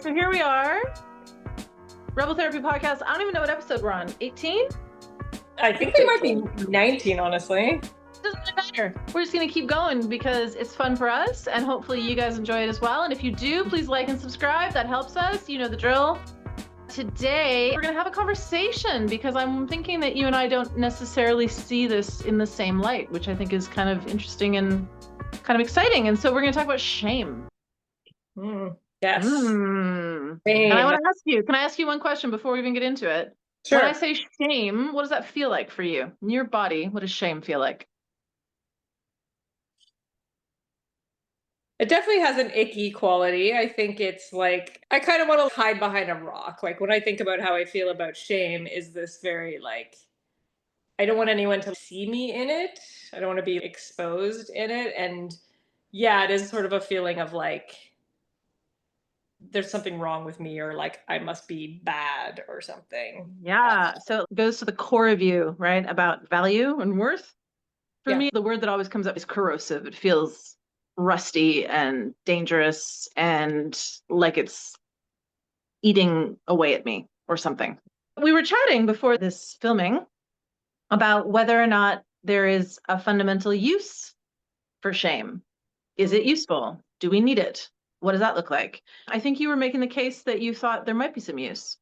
So here we are, Rebel Therapy Podcast. I don't even know what episode we're on. 18? I think we might be 19, honestly. Doesn't really matter. We're just going to keep going because it's fun for us, and hopefully you guys enjoy it as well. And if you do, please like and subscribe. That helps us. You know the drill. Today, we're going to have a conversation because I'm thinking that you and I don't necessarily see this in the same light, which I think is kind of interesting and kind of exciting. And so we're going to talk about shame. Yes. And I want to ask you, can I ask you one question before we even get into it? Sure. When I say shame, what does that feel like for you? In your body, what does shame feel like? It definitely has an icky quality. I think it's like, I kind of want to hide behind a rock. Like when I think about how I feel about shame, is this very like, I don't want anyone to see me in it. I don't want to be exposed in it. And yeah, it is sort of a feeling of like, there's something wrong with me, or like I must be bad or something. Yeah. So it goes to the core of you, right? About value and worth. For me, the word that always comes up is corrosive. It feels rusty and dangerous and like it's eating away at me or something. We were chatting before this filming about whether or not there is a fundamental use for shame. Is it useful? Do we need it? What does that look like? I think you were making the case that you thought there might be some use.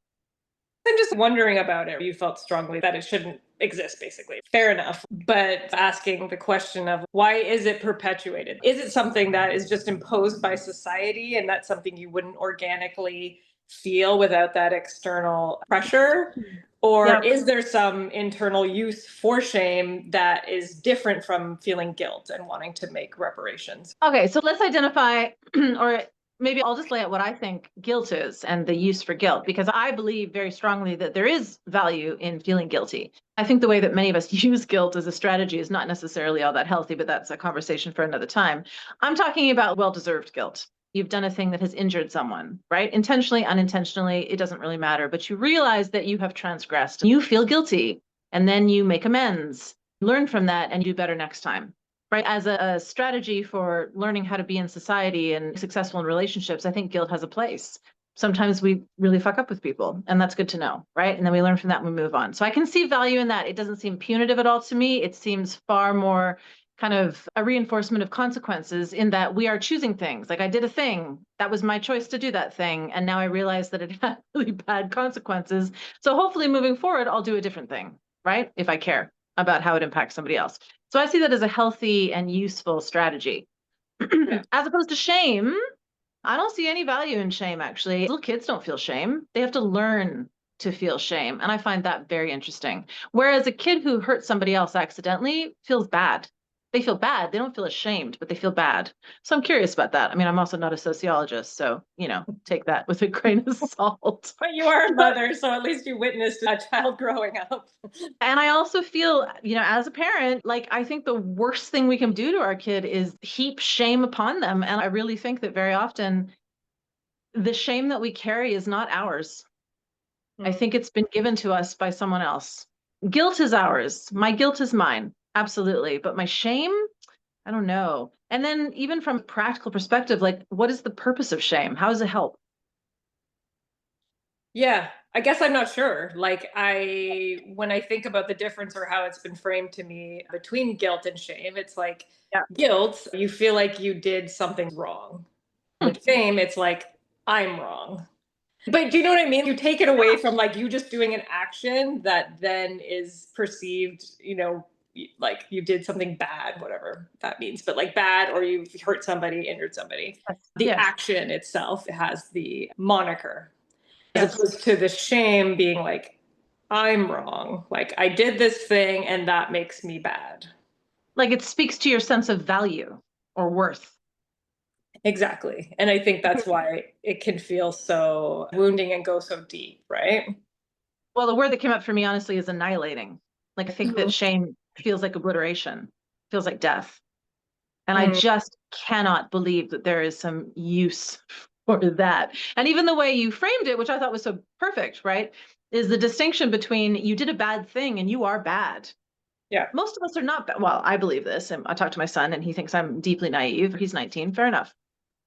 I'm just wondering about it. You felt strongly that it shouldn't exist, basically. Fair enough. But asking the question of why is it perpetuated? Is it something that is just imposed by society and that's something you wouldn't organically feel without that external pressure? Or is there some internal use for shame that is different from feeling guilt and wanting to make reparations? Okay, so let's identify, or maybe I'll just lay out what I think guilt is and the use for guilt, because I believe very strongly that there is value in feeling guilty. I think the way that many of us use guilt as a strategy is not necessarily all that healthy, but that's a conversation for another time. I'm talking about well-deserved guilt. You've done a thing that has injured someone, right? Intentionally, unintentionally, it doesn't really matter, but you realize that you have transgressed. You feel guilty, and then you make amends, learn from that, and do better next time. Right. As a strategy for learning how to be in society and successful in relationships, I think guilt has a place. Sometimes we really fuck up with people, and that's good to know, right? And then we learn from that and we move on. So I can see value in that. It doesn't seem punitive at all to me. It seems far more kind of a reinforcement of consequences in that we are choosing things. Like I did a thing, that was my choice to do that thing. And now I realize that it had really bad consequences. So hopefully moving forward, I'll do a different thing, right? If I care about how it impacts somebody else. So I see that as a healthy and useful strategy. As opposed to shame, I don't see any value in shame, actually. Little kids don't feel shame. They have to learn to feel shame. And I find that very interesting. Whereas a kid who hurt somebody else accidentally feels bad. They feel bad. They don't feel ashamed, but they feel bad. So I'm curious about that. I mean, I'm also not a sociologist, so, take that with a grain of salt. But you are a mother, so at least you witnessed a child growing up. And I also feel, as a parent, like I think the worst thing we can do to our kid is heap shame upon them. And I really think that very often the shame that we carry is not ours. I think it's been given to us by someone else. Guilt is ours. My guilt is mine. Absolutely. But my shame, I don't know. And then even from a practical perspective, like what is the purpose of shame? How does it help? Yeah, I guess I'm not sure. Like when I think about the difference or how it's been framed to me between guilt and shame, it's like guilt, you feel like you did something wrong. With shame, it's like, I'm wrong. But do you know what I mean? You take it away from like you just doing an action that then is perceived, like you did something bad, whatever that means, but like bad, or you hurt somebody, injured somebody. The action itself has the moniker. As opposed to the shame being like, I'm wrong. Like I did this thing and that makes me bad. Like it speaks to your sense of value or worth. Exactly. And I think that's why it can feel so wounding and go so deep, right? Well, the word that came up for me, honestly, is annihilating. Like I think that shame feels like obliteration, feels like death. And I just cannot believe that there is some use for that. And even the way you framed it, which I thought was so perfect, right, is the distinction between you did a bad thing and you are bad. Yeah. Most of us are not bad. Well, I believe this. And I talked to my son and he thinks I'm deeply naive. He's 19. Fair enough.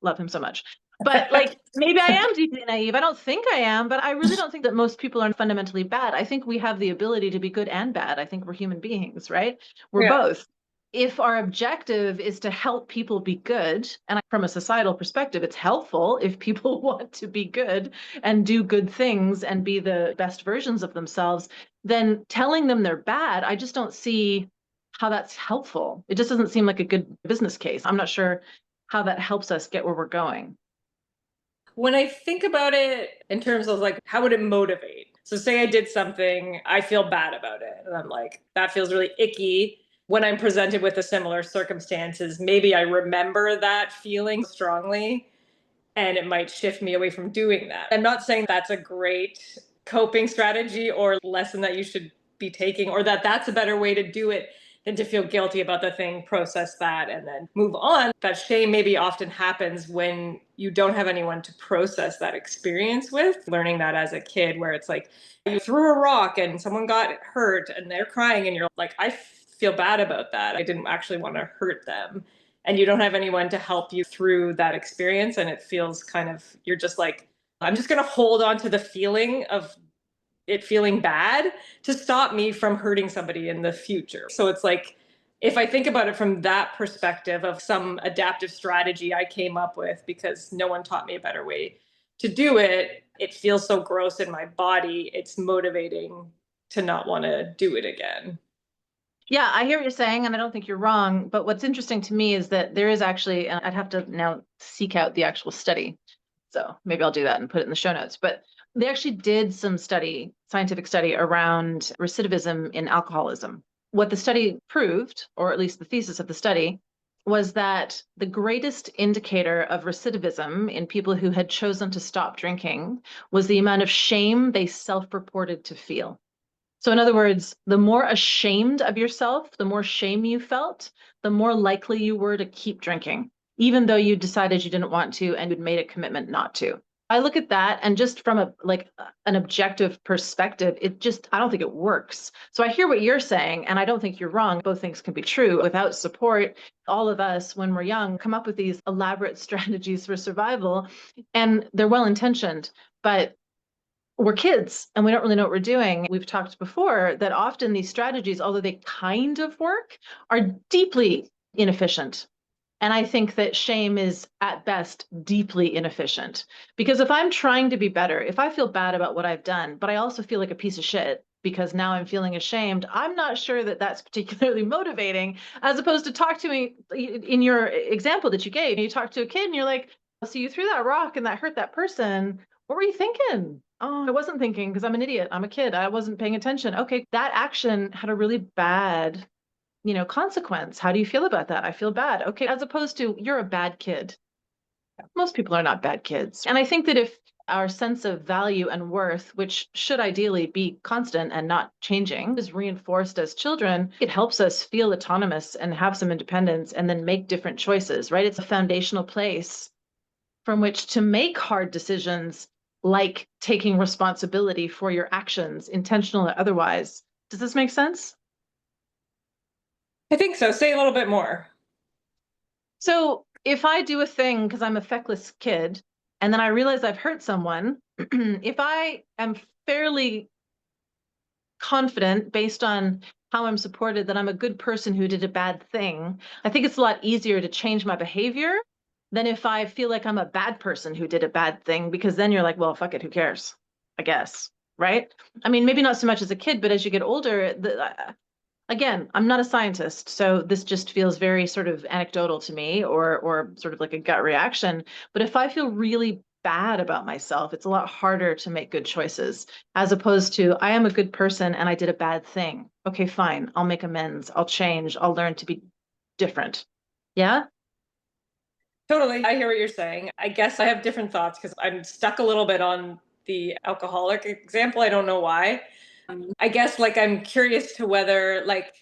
Love him so much. But like, maybe I am deeply naive. I don't think I am, but I really don't think that most people are fundamentally bad. I think we have the ability to be good and bad. I think we're human beings, right? We're Yeah. both. If our objective is to help people be good, and from a societal perspective, it's helpful if people want to be good and do good things and be the best versions of themselves, then telling them they're bad, I just don't see how that's helpful. It just doesn't seem like a good business case. I'm not sure how that helps us get where we're going. When I think about it in terms of like, how would it motivate? So, say I did something, I feel bad about it, and I'm like, that feels really icky. When I'm presented with a similar circumstances, maybe I remember that feeling strongly and it might shift me away from doing that. I'm not saying that's a great coping strategy or lesson that you should be taking, or that that's a better way to do it than to feel guilty about the thing, process that, and then move on. That shame maybe often happens when you don't have anyone to process that experience with. Learning that as a kid, where it's like you threw a rock and someone got hurt and they're crying, and you're like, I feel bad about that. I didn't actually want to hurt them. And you don't have anyone to help you through that experience. And it feels kind of, you're just like, I'm just going to hold on to the feeling of it feeling bad to stop me from hurting somebody in the future. So it's like, if I think about it from that perspective of some adaptive strategy I came up with because no one taught me a better way to do it, it feels so gross in my body. It's motivating to not want to do it again. Yeah, I hear what you're saying, and I don't think you're wrong. But what's interesting to me is that there is actually, and I'd have to now seek out the actual study. So maybe I'll do that and put it in the show notes. But they actually did some study, scientific study around recidivism in alcoholism. What the study proved, or at least the thesis of the study, was that the greatest indicator of recidivism in people who had chosen to stop drinking was the amount of shame they self-reported to feel. So, in other words, the more ashamed of yourself, the more shame you felt, the more likely you were to keep drinking, even though you decided you didn't want to and you'd made a commitment not to. I look at that, and just from an objective perspective, I don't think it works. So I hear what you're saying, and I don't think you're wrong. Both things can be true. Without support, all of us, when we're young, come up with these elaborate strategies for survival, and they're well intentioned, but we're kids and we don't really know what we're doing. We've talked before that often these strategies, although they kind of work, are deeply inefficient. And I think that shame is at best deeply inefficient. Because if I'm trying to be better, if I feel bad about what I've done, but I also feel like a piece of shit because now I'm feeling ashamed, I'm not sure that that's particularly motivating, as opposed to talk to me in your example that you gave. You talk to a kid and you're like, so you threw that rock and that hurt that person. What were you thinking? Oh, I wasn't thinking because I'm an idiot. I'm a kid. I wasn't paying attention. Okay, that action had a really bad, consequence. How do you feel about that? I feel bad. Okay, as opposed to you're a bad kid. Most people are not bad kids. And I think that if our sense of value and worth, which should ideally be constant and not changing, is reinforced as children, it helps us feel autonomous and have some independence and then make different choices, right? It's a foundational place from which to make hard decisions like taking responsibility for your actions, intentional or otherwise. Does this make sense? I think so. Say a little bit more. So if I do a thing because I'm a feckless kid and then I realize I've hurt someone, if I am fairly confident based on how I'm supported that I'm a good person who did a bad thing, I think it's a lot easier to change my behavior than if I feel like I'm a bad person who did a bad thing, because then you're like, well, fuck it, who cares? I guess. Right? I mean, maybe not so much as a kid, but as you get older, again, I'm not a scientist, so this just feels very sort of anecdotal to me, or sort of like a gut reaction. But if I feel really bad about myself, it's a lot harder to make good choices, as opposed to I am a good person and I did a bad thing. Okay, fine. I'll make amends. I'll change. I'll learn to be different. Yeah? Totally. I hear what you're saying. I guess I have different thoughts because I'm stuck a little bit on the alcoholic example. I don't know why. I guess like I'm curious to whether like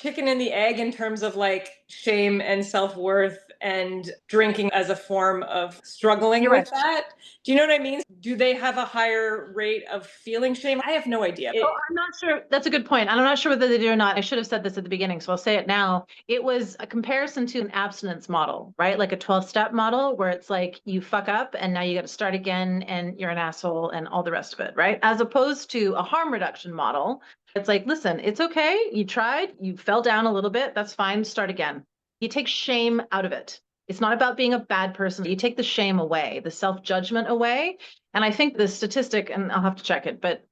chicken and the egg in terms of like shame and self-worth and drinking as a form of struggling You're right. with that. Do you know what I mean? Do they have a higher rate of feeling shame? I have no idea. Oh, I'm not sure. That's a good point. And I'm not sure whether they do or not. I should have said this at the beginning, so I'll say it now. It was a comparison to an abstinence model, right? Like a 12-step model where it's like you fuck up and now you got to start again and you're an asshole and all the rest of it, right? As opposed to a harm reduction model. It's like, listen, it's okay. You tried, you fell down a little bit. That's fine. Start again. You take shame out of it. It's not about being a bad person. You take the shame away, the self-judgment away. And I think the statistic, and I'll have to check it, but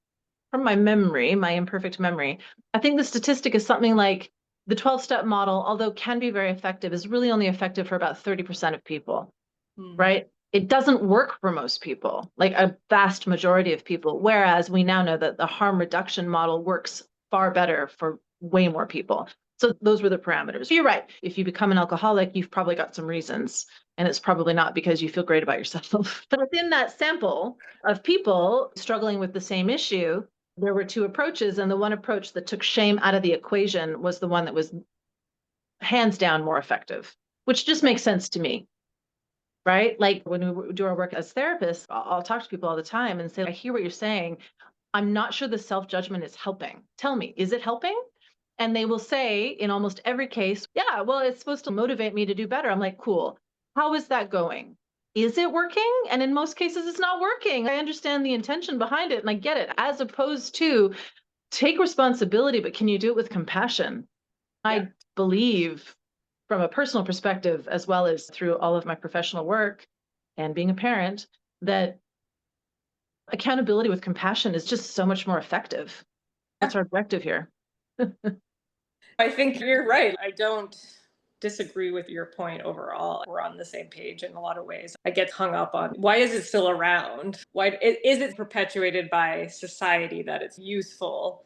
from my memory, my imperfect memory, I think the statistic is something like the 12-step model, although can be very effective, is really only effective for about 30% of people, Hmm. right? It doesn't work for most people, like a vast majority of people. Whereas we now know that the harm reduction model works far better for way more people. So those were the parameters. You're right. If you become an alcoholic, you've probably got some reasons. And it's probably not because you feel great about yourself. But within that sample of people struggling with the same issue, there were two approaches. And the one approach that took shame out of the equation was the one that was hands down more effective, which just makes sense to me, right? Like when we do our work as therapists, I'll talk to people all the time and say, I hear what you're saying. I'm not sure the self judgment is helping. Tell me, is it helping? And they will say in almost every case, yeah, well, it's supposed to motivate me to do better. I'm like, cool. How is that going? Is it working? And in most cases, it's not working. I understand the intention behind it and I get it, as opposed to take responsibility, but can you do it with compassion? Yeah. I believe from a personal perspective, as well as through all of my professional work and being a parent, that accountability with compassion is just so much more effective. That's our objective here. I think you're right. I don't disagree with your point overall. We're on the same page in a lot of ways. I get hung up on why is it still around? Why is it perpetuated by society that it's useful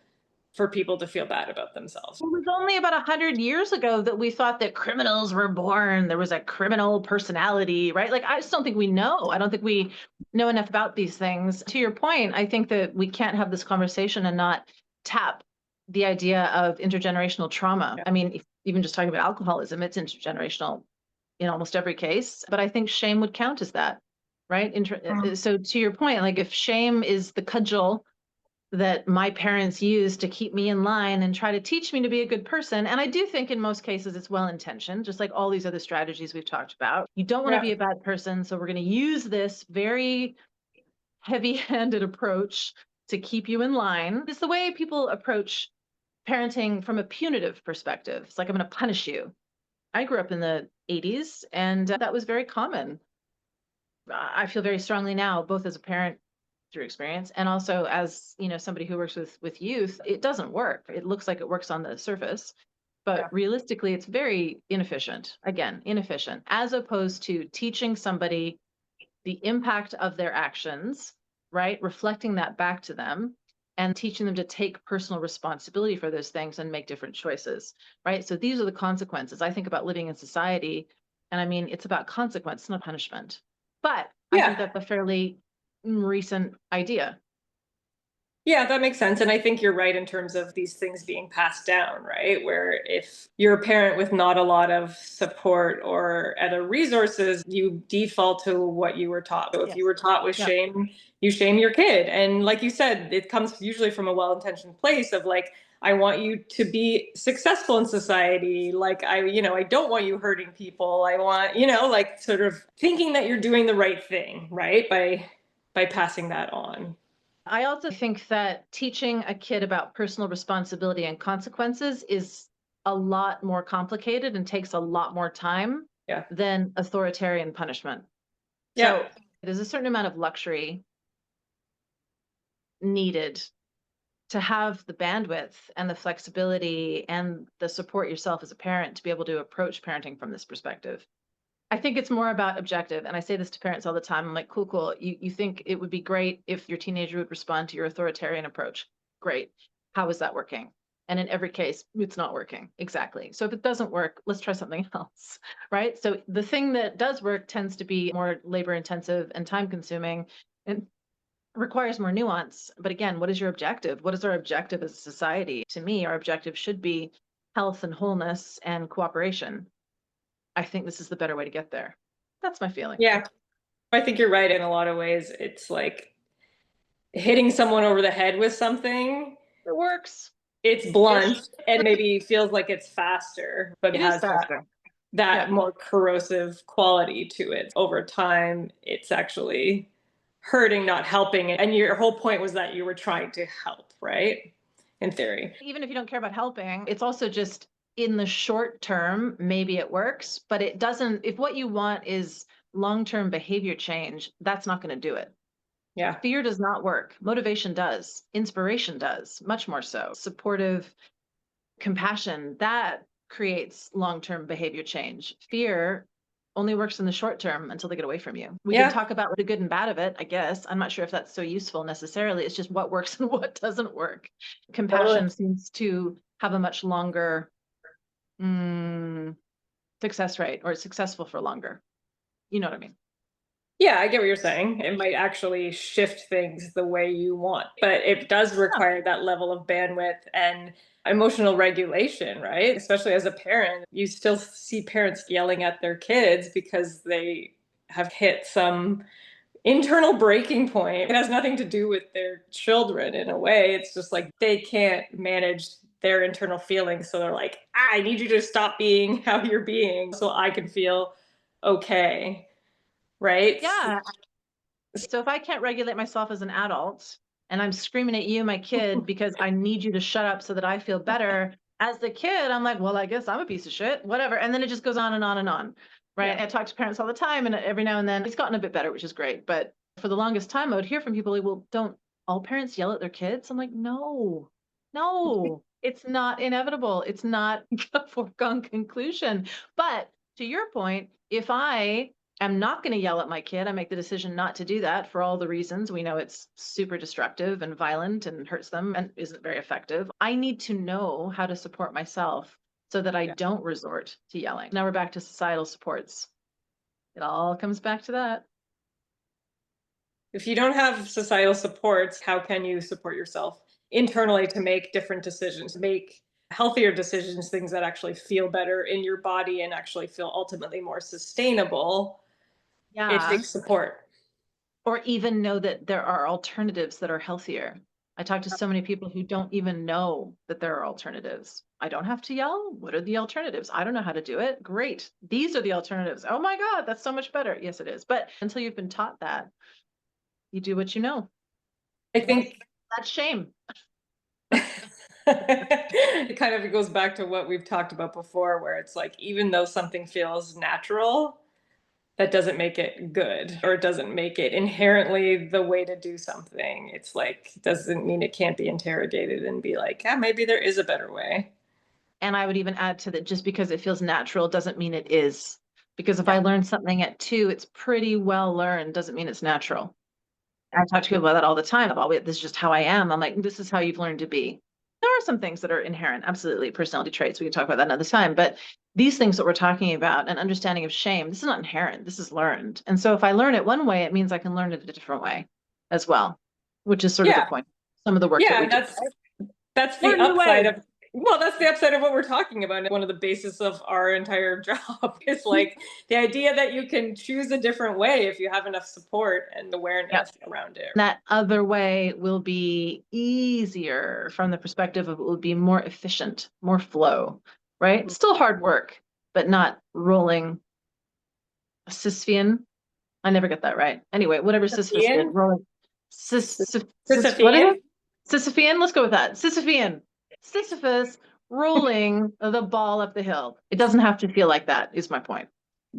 for people to feel bad about themselves? It was only about 100 years ago that we thought that criminals were born. There was a criminal personality, right? Like, I just don't think we know. I don't think we know enough about these things. To your point, I think that we can't have this conversation and not tap the idea of intergenerational trauma. Yeah. I mean, even just talking about alcoholism, it's intergenerational in almost every case. But I think shame would count as that, right? So to your point, like if shame is the cudgel that my parents use to keep me in line and try to teach me to be a good person. And I do think in most cases it's well intentioned, just like all these other strategies we've talked about. You don't want to Yeah. be a bad person. So we're going to use this very heavy handed approach to keep you in line. It's the way people approach parenting from a punitive perspective. It's like, I'm going to punish you. I grew up in the 80s and that was very common. I feel very strongly now, both as a parent through experience and also as somebody who works with youth, it doesn't work. It looks like it works on the surface, but Yeah. realistically it's very inefficient. Again, inefficient, as opposed to teaching somebody the impact of their actions, right, reflecting that back to them and teaching them to take personal responsibility for those things and make different choices, right? So these are the consequences. I think about living in society, and I mean it's about consequence, not punishment. But I think Yeah. that's a fairly recent idea. Yeah, that makes sense. And I think you're right in terms of these things being passed down, right? Where if you're a parent with not a lot of support or other resources, you default to what you were taught. So if you Yes. were taught with Yeah. shame, you shame your kid. And like you said, it comes usually from a well-intentioned place of like, I want you to be successful in society. Like I don't want you hurting people. I want, like sort of thinking that you're doing the right thing, right? By passing that on. I also think that teaching a kid about personal responsibility and consequences is a lot more complicated and takes a lot more time Yeah. than authoritarian punishment. Yeah. So there's a certain amount of luxury needed to have the bandwidth and the flexibility and the support yourself as a parent to be able to approach parenting from this perspective. I think it's more about objective. And I say this to parents all the time. I'm like, cool, cool. You think it would be great if your teenager would respond to your authoritarian approach. Great. How is that working? And in every case, it's not working. Exactly. So if it doesn't work, let's try something else. Right. So the thing that does work tends to be more labor intensive and time consuming and requires more nuance. But again, what is your objective? What is our objective as a society? To me, our objective should be health and wholeness and cooperation, I think this is the better way to get there. That's my feeling. Yeah. I think you're right in a lot of ways. It's like hitting someone over the head with something. It works. It's blunt and maybe feels like it's faster, but It it is has faster. that Yeah. more corrosive quality to it. Over time, it's actually hurting, not helping. And your whole point was that you were trying to help, right? In theory. Even if you don't care about helping, it's also just in the short term, maybe it works, but it doesn't. If what you want is long-term behavior change, that's not going to do it. Yeah. Fear does not work. Motivation does. Inspiration does, much more so. Supportive compassion, that creates long-term behavior change. Fear only works in the short term until they get away from you. We can talk about the good and bad of it, I guess. I'm not sure if that's so useful necessarily. It's just what works and what doesn't work. Compassion seems to have a much longer success rate, or it's successful for longer. You know what I mean? Yeah, I get what you're saying. It might actually shift things the way you want, but it does require that level of bandwidth and emotional regulation, right? Especially as a parent, you still see parents yelling at their kids because they have hit some internal breaking point. It has nothing to do with their children in a way. It's just like they can't manage their internal feelings. So they're like, I need you to stop being how you're being so I can feel okay. Right? Yeah. So if I can't regulate myself as an adult and I'm screaming at you, my kid, because I need you to shut up so that I feel better, as the kid, I'm like, well, I guess I'm a piece of shit, whatever. And then it just goes on and on and on. Right. Yeah. I talk to parents all the time, and every now and then it's gotten a bit better, which is great. But for the longest time, I would hear from people like, well, don't all parents yell at their kids? I'm like, no, it's not inevitable. It's not a foregone conclusion. But to your point, if I'm not going to yell at my kid, I make the decision not to do that for all the reasons. We know it's super destructive and violent and hurts them and isn't very effective. I need to know how to support myself so that I don't resort to yelling. Now we're back to societal supports. It all comes back to that. If you don't have societal supports, how can you support yourself internally to make different decisions, make healthier decisions, things that actually feel better in your body and actually feel ultimately more sustainable? It Yeah. takes support. Or even know that there are alternatives that are healthier. I talk to so many people who don't even know that there are alternatives. I don't have to yell. What are the alternatives? I don't know how to do it. Great. These are the alternatives. Oh my God, that's so much better. Yes, it is. But until you've been taught that, you do what you know. I think That's shame. it kind of goes back to what we've talked about before, where it's like, even though something feels natural, that doesn't make it good, or it doesn't make it inherently the way to do something. It's like, doesn't mean it can't be interrogated and be like, yeah, maybe there is a better way. And I would even add to that, just because it feels natural doesn't mean it is. Because if I learn something at 2, it's pretty well learned, doesn't mean it's natural. I talk to people about that all the time. This is just how I am. I'm like, this is how you've learned to be. There are some things that are inherent, absolutely, personality traits. We can talk about that another time. But these things that we're talking about, an understanding of shame, this is not inherent. This is learned. And so if I learn it one way, it means I can learn it a different way as well, which is sort of the point. Some of the work that we do. That's the upside of, well, that's the upside of what we're talking about. One of the basis of our entire job is like the idea that you can choose a different way if you have enough support and awareness around it. That other way will be easier from the perspective of it will be more efficient, more flow, right? Still hard work, but not rolling Sisyphean. I never get that right. Anyway, whatever Sisyphus did, rolling Sisyphean? what is it? Sisyphean? Let's go with that. Sisyphean. Sisyphus rolling the ball up the hill. It doesn't have to feel like that, is my point.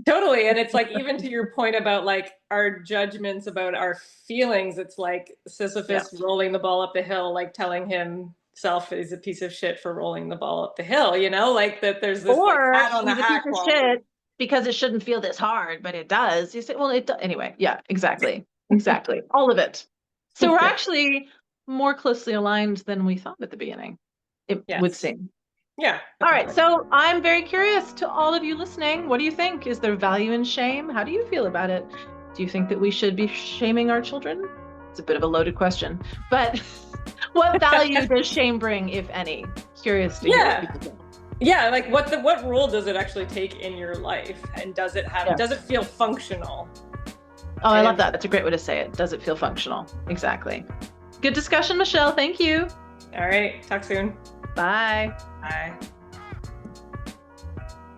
Totally. And it's like, even to your point about like our judgments about our feelings, it's like Sisyphus rolling the ball up the hill, like telling himself he's a piece of shit for rolling the ball up the hill, you know, like that there's this or like, pat on the he's a hat piece of shit because it shouldn't feel this hard, but it does. You say, well, it does. Anyway, yeah, exactly. Exactly. All of it. So we're actually more closely aligned than we thought at the beginning, it would seem. Yeah. All right. So I'm very curious to all of you listening. What do you think? Is there value in shame? How do you feel about it? Do you think that we should be shaming our children? It's a bit of a loaded question, but what value does shame bring, if any? Curious to hear what people think. Yeah, like what role does it actually take in your life, and does it have does it feel functional? Oh, I love that. That's a great way to say it. Does it feel functional? Exactly. Good discussion, Michelle. Thank you. All right, talk soon. Bye. Bye.